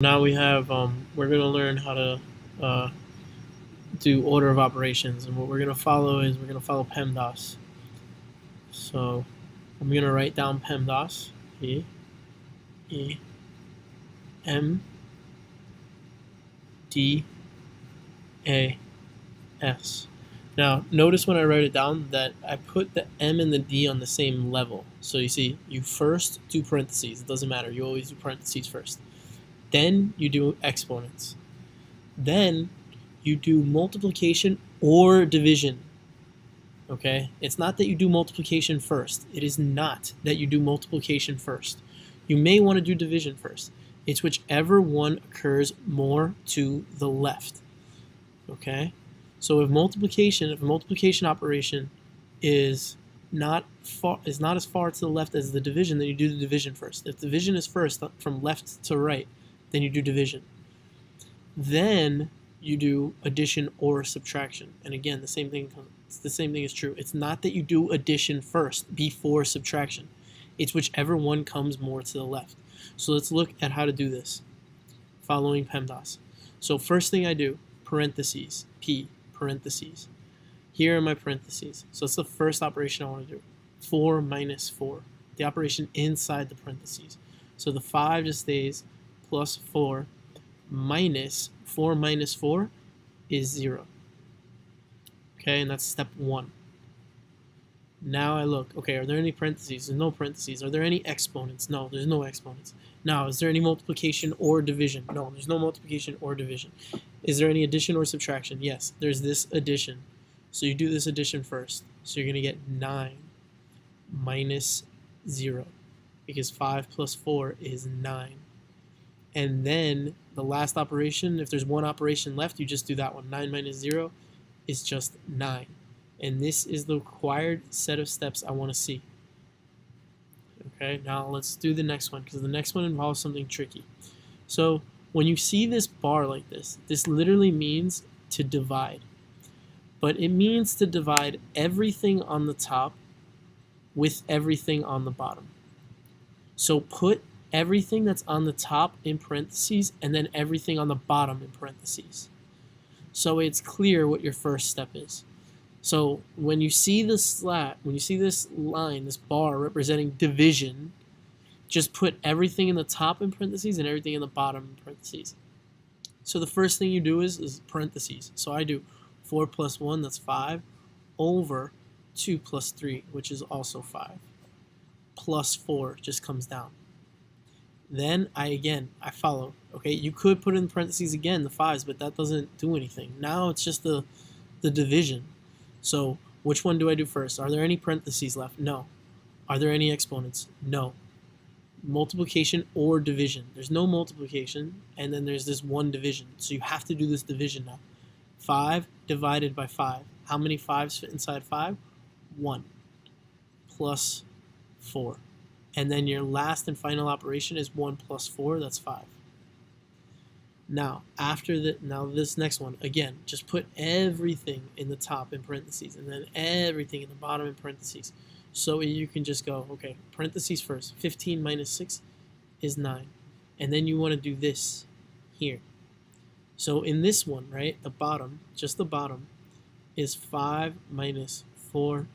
Now we have, we're going to learn how to uh, do order of operations. And what we're going to follow is we're going to follow PEMDAS. So I'm going to write down PEMDAS. P, E, M, D, A, S. Now, notice when I write it down that I put the M and the D on the same level. So you see, you first do parentheses. It doesn't matter. You always do parentheses first. Then you do exponents. Then you do multiplication or division. Okay? It's not that you do multiplication first. It is not that you do multiplication first. You may want to do division first. It's whichever one occurs more to the left. Okay? So if a multiplication operation is not as far to the left as the division, then you do the division first. If division is first from left to right, then you do division. Then you do addition or subtraction. And again, the same thing is true. It's not that you do addition first before subtraction. It's whichever one comes more to the left. So let's look at how to do this following PEMDAS. So first thing I do, parentheses, P, parentheses. Here are my parentheses. So it's the first operation I want to do. 4 minus 4, the operation inside the parentheses. So the 5 just stays plus 4 minus 4 minus 4 is 0. Okay, and that's step 1. Now I look, okay, are there any parentheses? There's no parentheses. Are there any exponents? No, there's no exponents. Now, is there any multiplication or division? No, there's no multiplication or division. Is there any addition or subtraction? Yes, there's this addition. So you do this addition first. So you're going to get 9 minus 0, because 5 plus 4 is 9. And then the last operation, if there's one operation left, you just do that one. 9 minus 0 is just 9. And this is the required set of steps I want to see. Okay, now let's do the next one, because the next one involves something tricky. So when you see this bar like this literally means to divide. But it means to divide everything on the top with everything on the bottom. So put everything that's on the top in parentheses and then everything on the bottom in parentheses. So it's clear what your first step is. So when you see this slat, when you see this line, this bar representing division, just put everything in the top in parentheses and everything in the bottom in parentheses. So the first thing you do is parentheses. So I do 4 plus 1, that's 5, over 2 plus 3, which is also 5, plus 4 just comes down. Then I follow. Okay, you could put in parentheses again the 5s, but that doesn't do anything. Now it's just the division. So which one do I do first? Are there any parentheses left? No. Are there any exponents? No. Multiplication or division. There's no multiplication, and then there's this one division. So you have to do this division now. 5 divided by 5. How many 5s fit inside 5? 1 plus 4. And then your last and final operation is 1 plus 4, that's 5. Now, this next one, again, just put everything in the top in parentheses and then everything in the bottom in parentheses. So you can just go, okay, parentheses first. 15 minus 6 is 9. And then you want to do this here. So in this one, right, the bottom, just the bottom, is 5 minus 4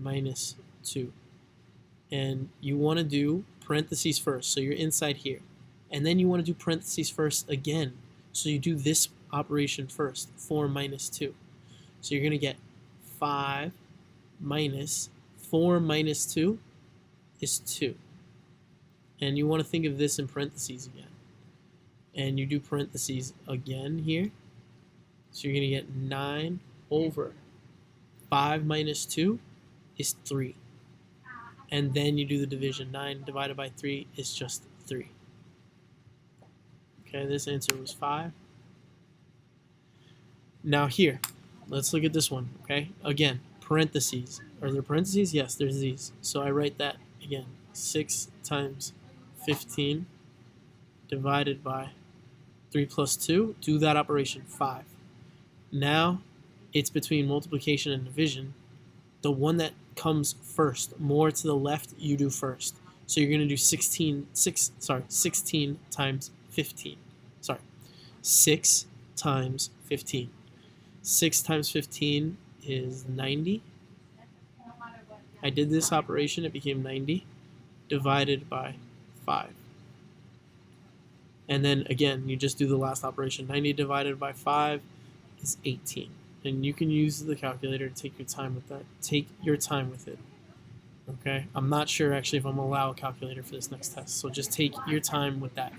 minus 2. And you want to do parentheses first, so you're inside here. And then you want to do parentheses first again. So you do this operation first, 4 minus 2. So you're going to get 5 minus 4 minus 2 is 2. And you want to think of this in parentheses again. And you do parentheses again here. So you're going to get 9 over 5 minus 2 is 3. And then you do the division. 9 divided by 3 is just 3. Okay, this answer was 5. Now here, let's look at this one, okay? Again, parentheses. Are there parentheses? Yes, there's these. So I write that again. 6 times 15 divided by 3 plus 2. Do that operation, 5. Now, it's between multiplication and division. The one that comes first, more to the left, you do first. So you're going to do 16 times 15. sorry, 6 times 15. 6 times 15 is 90. I did this operation, it became 90 divided by 5. And then again, you just do the last operation. 90 divided by 5 is 18. And you can use the calculator to take your time with that. Take your time with it. Okay? I'm not sure actually if I'm going to allow a calculator for this next test. So just take your time with that.